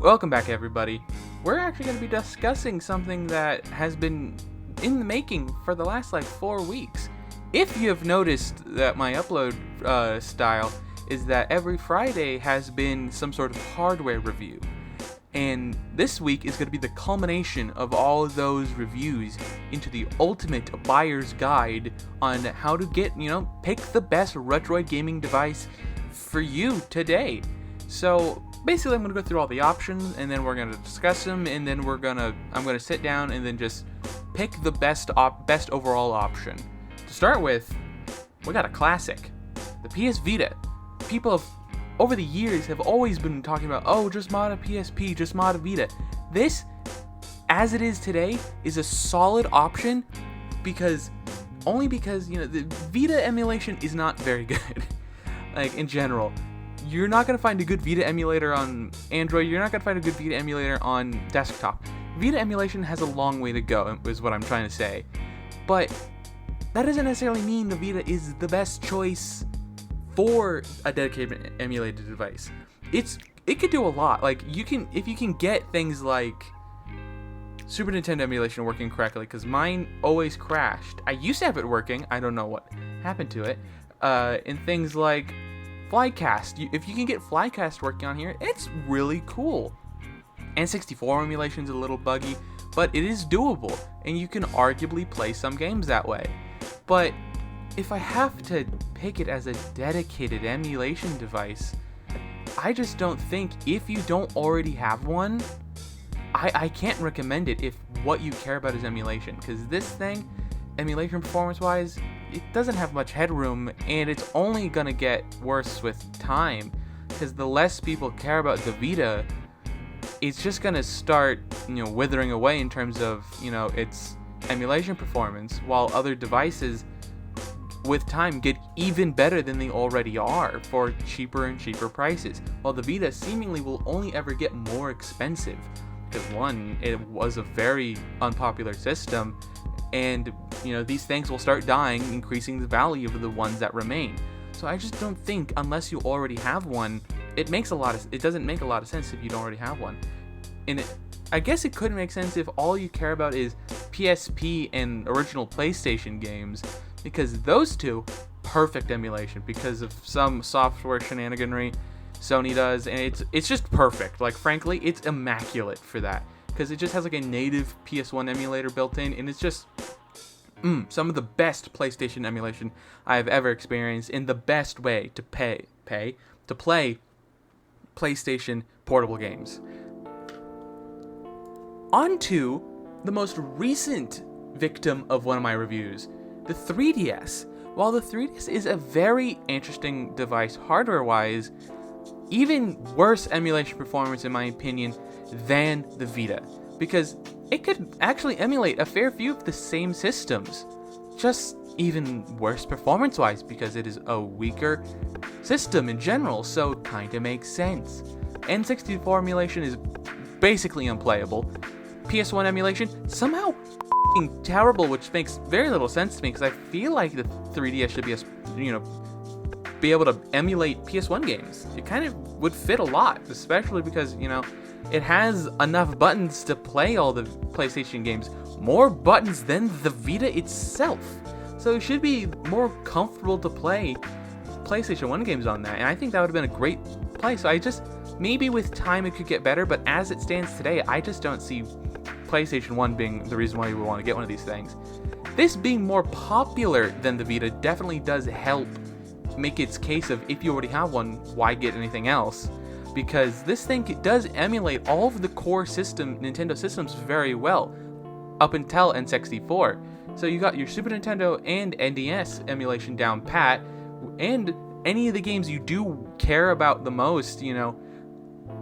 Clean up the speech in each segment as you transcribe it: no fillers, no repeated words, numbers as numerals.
Welcome back, everybody. We're actually going to be discussing something that has been in the making for the last 4 weeks. If you have noticed that my upload style is that every Friday has been some sort of hardware review. And this week is going to be the culmination of all of those reviews into the ultimate buyer's guide on how to get, pick the best Retroid gaming device for you today. So basically, I'm going to go through all the options, and then we're going to discuss them, and then I'm going to sit down and then just pick the best overall option. To start with, we got a classic, the PS Vita. People over the years have always been talking about, just mod a PSP, just mod a Vita. This, as it is today, is a solid option because the Vita emulation is not very good. In general. You're not going to find a good Vita emulator on Android. You're not going to find a good Vita emulator on desktop. Vita emulation has a long way to go, is what I'm trying to say. But that doesn't necessarily mean the Vita is the best choice for a dedicated emulated device. It could do a lot. If you can get things like Super Nintendo emulation working correctly, because mine always crashed. I used to have it working. I don't know what happened to it. And things like Flycast. If you can get Flycast working on here, it's really cool. N64 emulation's a little buggy, but it is doable, and you can arguably play some games that way. But if I have to pick it as a dedicated emulation device, I just don't think, if you don't already have one, I can't recommend it if what you care about is emulation, because this thing, emulation performance-wise, it doesn't have much headroom, and it's only gonna get worse with time, because the less people care about the Vita, it's just gonna start, withering away in terms of, its emulation performance, while other devices, with time, get even better than they already are for cheaper and cheaper prices, while the Vita seemingly will only ever get more expensive, because one, it was a very unpopular system, and these things will start dying, increasing the value of the ones that remain. So I just don't think, unless you already have one, it doesn't make a lot of sense if you don't already have one. And I guess it could make sense if all you care about is PSP and original PlayStation games, because those two, perfect emulation because of some software shenaniganry Sony does, and it's just perfect. Frankly, it's immaculate for that, because it just has a native PS1 emulator built in, and it's just some of the best PlayStation emulation I have ever experienced, in the best way to play PlayStation portable games. On to the most recent victim of one of my reviews, the 3DS. While the 3DS is a very interesting device hardware-wise, even worse emulation performance, in my opinion, than the Vita, because it could actually emulate a fair few of the same systems, just even worse performance-wise, because it is a weaker system in general, so kinda makes sense. N64 emulation is basically unplayable. PS1 emulation, somehow terrible, which makes very little sense to me, because I feel like the 3DS should be able to emulate PS1 games. It kind of would fit a lot, especially because, it has enough buttons to play all the PlayStation games, more buttons than the Vita itself. So it should be more comfortable to play PlayStation 1 games on that, and I think that would have been a great play. So maybe with time it could get better, but as it stands today, I just don't see PlayStation 1 being the reason why you would want to get one of these things. This being more popular than the Vita definitely does help make its case of, if you already have one, why get anything else? Because this thing does emulate all of the core Nintendo systems very well, up until N64. So you got your Super Nintendo and NES emulation down pat, and any of the games you do care about the most,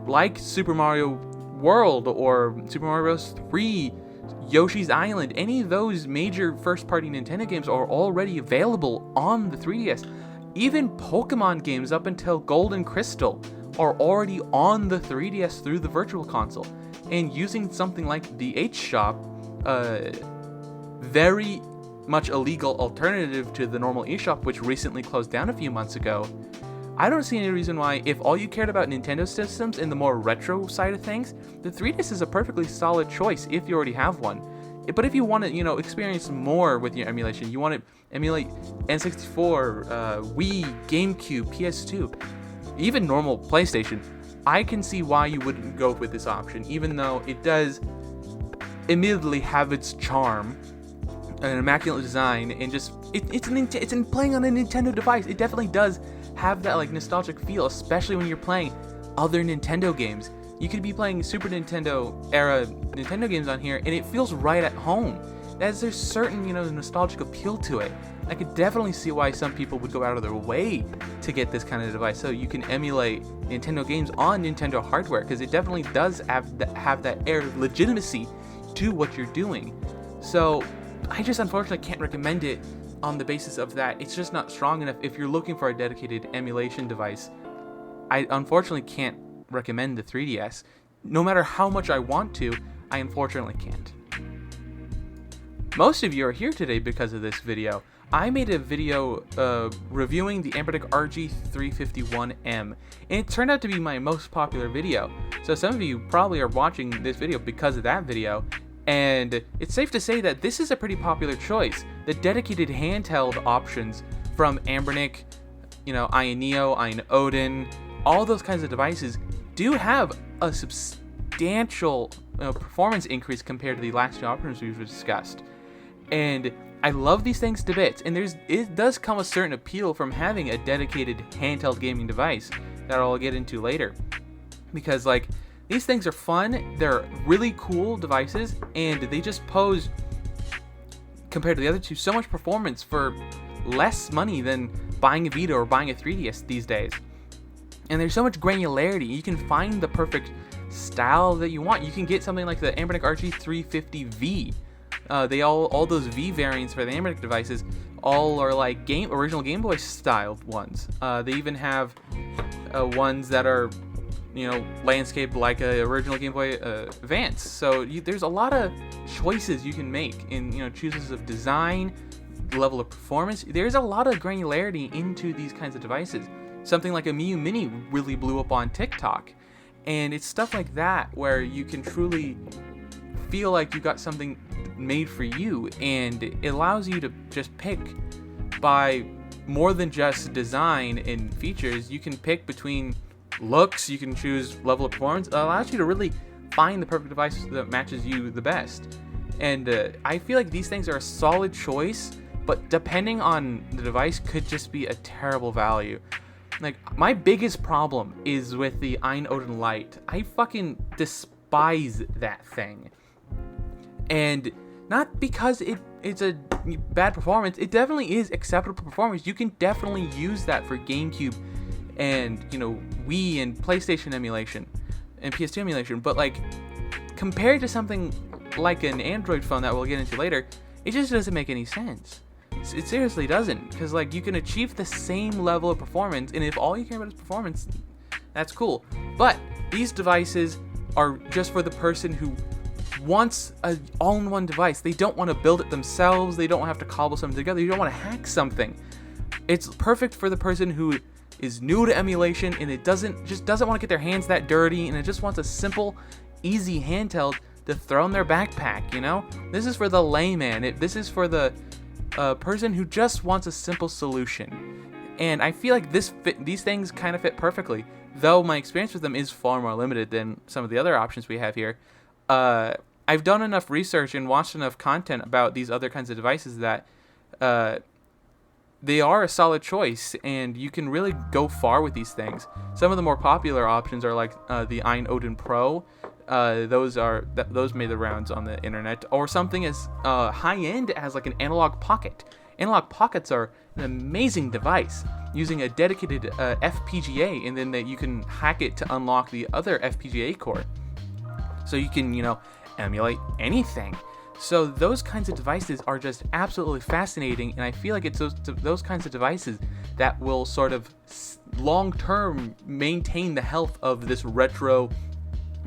like Super Mario World or Super Mario Bros. 3, Yoshi's Island, any of those major first-party Nintendo games are already available on the 3DS. Even Pokemon games up until Gold and Crystal are already on the 3DS through the Virtual Console. And using something like the H-Shop, very much a legal alternative to the normal eShop, which recently closed down a few months ago, I don't see any reason why, if all you cared about Nintendo systems and the more retro side of things, the 3DS is a perfectly solid choice if you already have one. But if you want to, experience more with your emulation, you want to emulate N64, Wii, GameCube, PS2, even normal PlayStation, I can see why you wouldn't go with this option, even though it does admittedly have its charm, an immaculate design, and just it's in playing on a Nintendo device. It definitely does have that like nostalgic feel, especially when you're playing other Nintendo games. You could be playing Super Nintendo era Nintendo games on here, and it feels right at home. There's certain nostalgic appeal to it. I could definitely see why some people would go out of their way to get this kind of device, so you can emulate Nintendo games on Nintendo hardware, because it definitely does have that air of legitimacy to what you're doing. So I just unfortunately can't recommend it on the basis of that. It's just not strong enough. If you're looking for a dedicated emulation device, I unfortunately can't recommend the 3DS. No matter how much I want to, I unfortunately can't. Most of you are here today because of this video. I made a video reviewing the Ambernic RG351M, and it turned out to be my most popular video. So some of you probably are watching this video because of that video, and it's safe to say that this is a pretty popular choice. The dedicated handheld options from Ambernic, Ion Neo, Ion Odin, all those kinds of devices do have a substantial performance increase compared to the last two options we've discussed. And I love these things to bits, and it does come a certain appeal from having a dedicated handheld gaming device that I'll get into later. Because these things are fun, they're really cool devices, and they just pose, compared to the other two, so much performance for less money than buying a Vita or buying a 3DS these days. And there's so much granularity. You can find the perfect style that you want. You can get something like the Ambernic RG350V. All those V variants for the Ambernic devices all are like original Game Boy styled ones. They even have ones that are landscaped like a original Game Boy Advance. So there's a lot of choices you can make in choices of design, level of performance. There's a lot of granularity into these kinds of devices. Something like a Miu Mini really blew up on TikTok, and it's stuff like that where you can truly feel like you got something made for you, and it allows you to just pick by more than just design and features. You can pick between looks, you can choose level of performance. It allows you to really find the perfect device that matches you the best. And I feel like these things are a solid choice, but depending on the device, could just be a terrible value. My biggest problem is with the Ion Odin Lite. I fucking despise that thing. And not because it's a bad performance. It definitely is acceptable performance. You can definitely use that for GameCube and Wii and PlayStation emulation and PS2 emulation. But compared to something like an Android phone that we'll get into later, it just doesn't make any sense. It seriously doesn't, because you can achieve the same level of performance, and if all you care about is performance, that's cool. But these devices are just for the person who wants an all-in-one device. They don't want to build it themselves. They don't have to cobble something together. You don't want to hack something. It's perfect for the person who is new to emulation and it doesn't want to get their hands that dirty, and it just wants a simple, easy handheld to throw in their backpack. This is for the layman. This is for the person who just wants a simple solution. And I feel like these things kind of fit perfectly, though my experience with them is far more limited than some of the other options we have here. I've done enough research and watched enough content about these other kinds of devices that they are a solid choice, and you can really go far with these things. Some of the more popular options are like the Ion Odin Pro. Those made the rounds on the internet, or something as high-end as like an Analog Pocket. Analog Pockets are an amazing device using a dedicated FPGA, and then you can hack it to unlock the other FPGA core. So you can, emulate anything. So those kinds of devices are just absolutely fascinating, and I feel like it's those kinds of devices that will sort of long-term maintain the health of this retro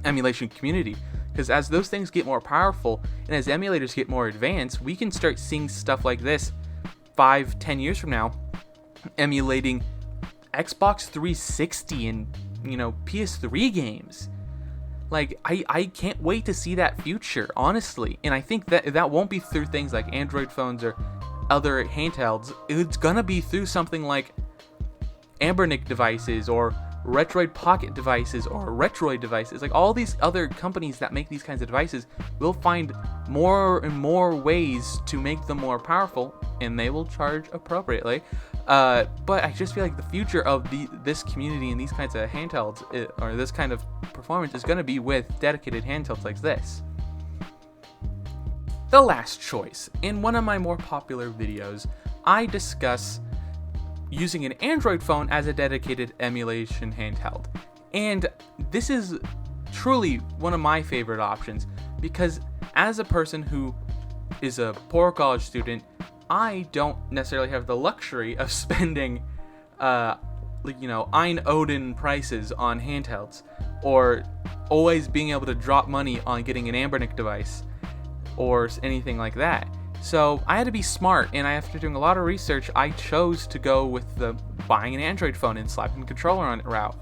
emulation community. Because as those things get more powerful, and as emulators get more advanced, we can start seeing stuff like this 5-10 years from now, emulating Xbox 360 and, PS3 games. Like, I can't wait to see that future, honestly. And I think that won't be through things like Android phones or other handhelds. It's gonna be through something like Ambernic devices or Retroid Pocket devices or Retroid devices. Like, all these other companies that make these kinds of devices will find more and more ways to make them more powerful, and they will charge appropriately. But I just feel like the future of this community and these kinds of handhelds, or this kind of performance, is going to be with dedicated handhelds like this. The last choice. In one of my more popular videos, I discuss using an Android phone as a dedicated emulation handheld. And this is truly one of my favorite options, because as a person who is a poor college student, I don't necessarily have the luxury of spending, Ein Odin prices on handhelds, or always being able to drop money on getting an Ambernic device, or anything like that. So I had to be smart, and after doing a lot of research, I chose to go with the buying an Android phone and slapping a controller on it route.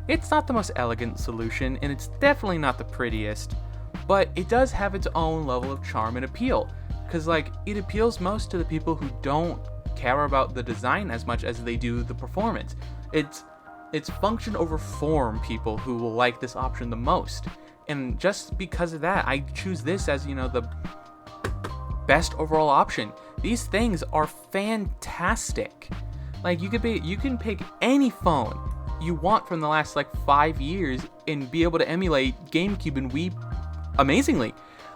It's not the most elegant solution, and it's definitely not the prettiest, but it does have its own level of charm and appeal. Because, it appeals most to the people who don't care about the design as much as they do the performance. It's function over form people who will like this option the most. And just because of that, I choose this as, the best overall option. These things are fantastic. You can pick any phone you want from the last, 5 years and be able to emulate GameCube and Wii amazingly.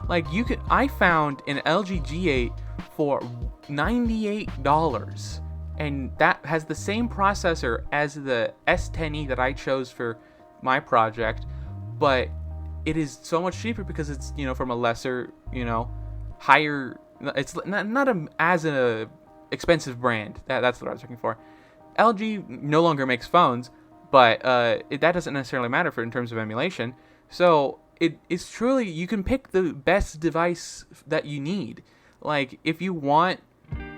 I found an LG G8 for $98, and that has the same processor as the S10e that I chose for my project, but it is so much cheaper because it's, from a lesser, higher, it's not as an expensive brand. That's what I was looking for. LG no longer makes phones, but that doesn't necessarily matter in terms of emulation. So it's truly, you can pick the best device that you need. If you want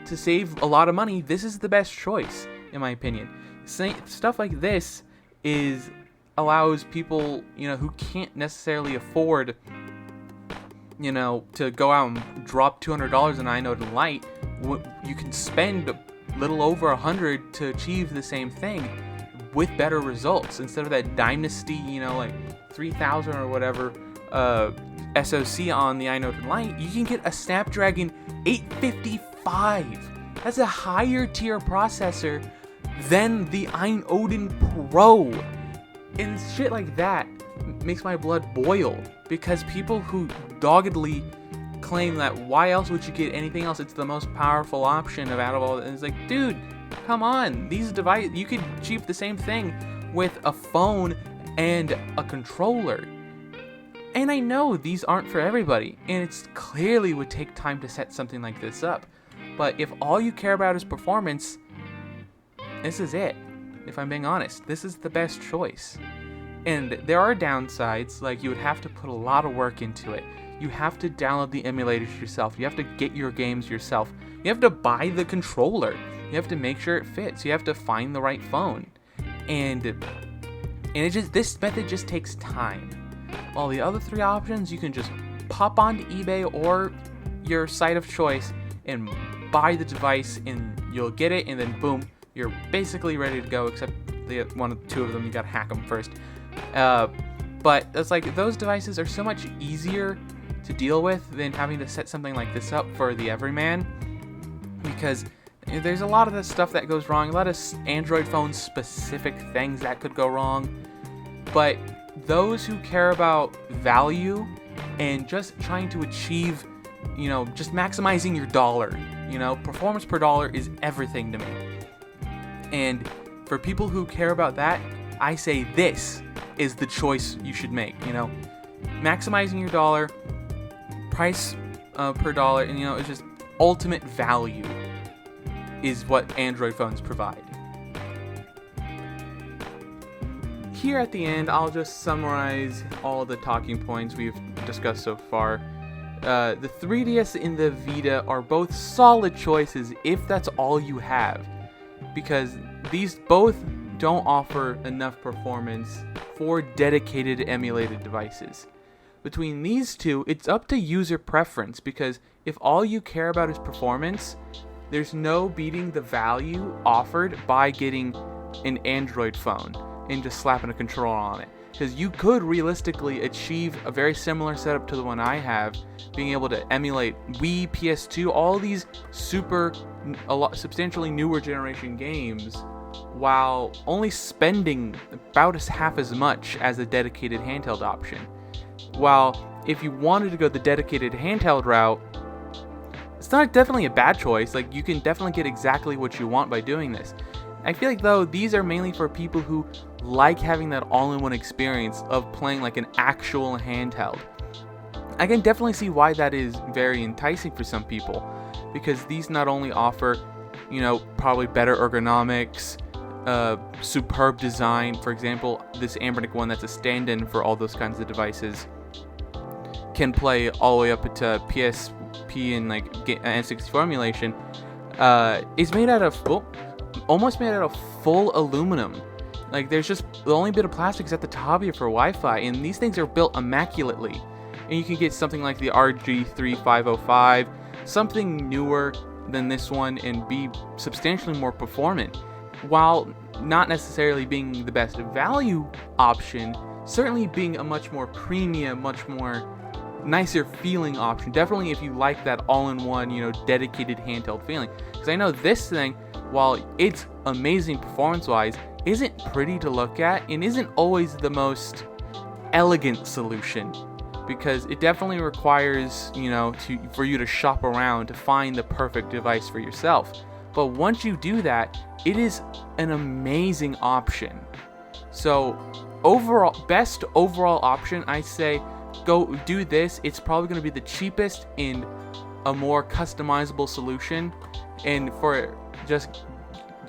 to save a lot of money, this is the best choice, in my opinion. Stuff like this allows people, who can't necessarily afford, to go out and drop $200 in iNode Lite. You can spend a little over $100 to achieve the same thing with better results instead of that Dynasty, 3000 or whatever SoC on the iNode Lite. You can get a Snapdragon 855. That's a higher tier processor than the Odin Pro. And shit like that makes my blood boil, because people who doggedly claim that why else would you get anything else? It's the most powerful option out of all. And it's like, dude, come on. These devices, you could achieve the same thing with a phone and a controller. And I know these aren't for everybody, and it's clearly would take time to set something like this up. But if all you care about is performance, this is it. If I'm being honest, this is the best choice. And there are downsides, you would have to put a lot of work into it. You have to download the emulators yourself. You have to get your games yourself. You have to buy the controller. You have to make sure it fits. You have to find the right phone. And this method just takes time. All the other three options, you can just pop onto eBay or your site of choice and buy the device, and you'll get it, and then boom, you're basically ready to go, except two of them, you gotta hack them first. But it's those devices are so much easier to deal with than having to set something like this up for the everyman, because there's a lot of the stuff that goes wrong, a lot of Android phone specific things that could go wrong. But those who care about value and just trying to achieve, just maximizing your dollar, performance per dollar is everything to me. And for people who care about that, I say this is the choice you should make. Maximizing your dollar, price per dollar, and it's just ultimate value is what Android phones provide. Here at the end, I'll just summarize all the talking points we've discussed so far. The 3DS and the Vita are both solid choices if that's all you have, because these both don't offer enough performance for dedicated emulated devices. Between these two, it's up to user preference, because if all you care about is performance, there's no beating the value offered by getting an Android phone and just slapping a controller on it. Because you could realistically achieve a very similar setup to the one I have, being able to emulate Wii, PS2, all these substantially newer generation games, while only spending about half as much as a dedicated handheld option. While if you wanted to go the dedicated handheld route, it's not definitely a bad choice. Like, you can definitely get exactly what you want by doing this. I feel like, though, these are mainly for people who like having that all-in-one experience of playing like an actual handheld. I can definitely see why that is very enticing for some people, because these not only offer, probably better ergonomics, superb design. For example, this Ambernic one that's a stand-in for all those kinds of devices can play all the way up to PSP and like N64 emulation. Is made out of almost made out of full aluminum. Like, there's just the only bit of plastic is at the top here for Wi-Fi, and these things are built immaculately. And you can get something like the RG3505, something newer than this one, and be substantially more performant, while not necessarily being the best value option, certainly being a much more premium, much more nicer feeling option. Definitely if you like that all-in-one, dedicated handheld feeling. Because I know this thing, while it's amazing performance-wise, isn't pretty to look at and isn't always the most elegant solution, because it definitely requires, for you to shop around to find the perfect device for yourself. But once you do that, it is an amazing option. So best overall option, I say go do this. It's probably going to be the cheapest and a more customizable solution. And for just,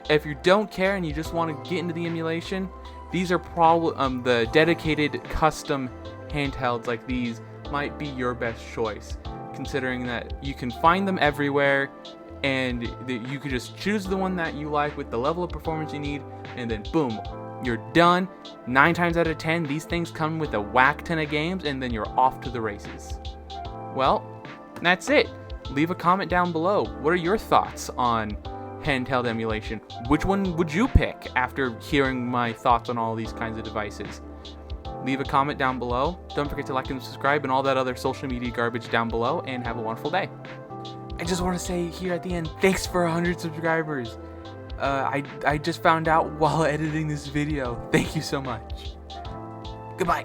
if you don't care and you just want to get into the emulation, these are probably the dedicated custom handhelds like these might be your best choice, considering that you can find them everywhere, and you could just choose the one that you like with the level of performance you need, and then boom, you're done. 9 times out of 10, these things come with a whack ton of games, and then you're off to the races. Well, that's it. Leave a comment down below. What are your thoughts on handheld emulation? Which one would you pick after hearing my thoughts on all these kinds of devices? Leave a comment down below. Don't forget to like and subscribe and all that other social media garbage down below, and have a wonderful day. I just want to say here at the end, thanks for 100 subscribers. I just found out while editing this video. Thank you so much. Goodbye.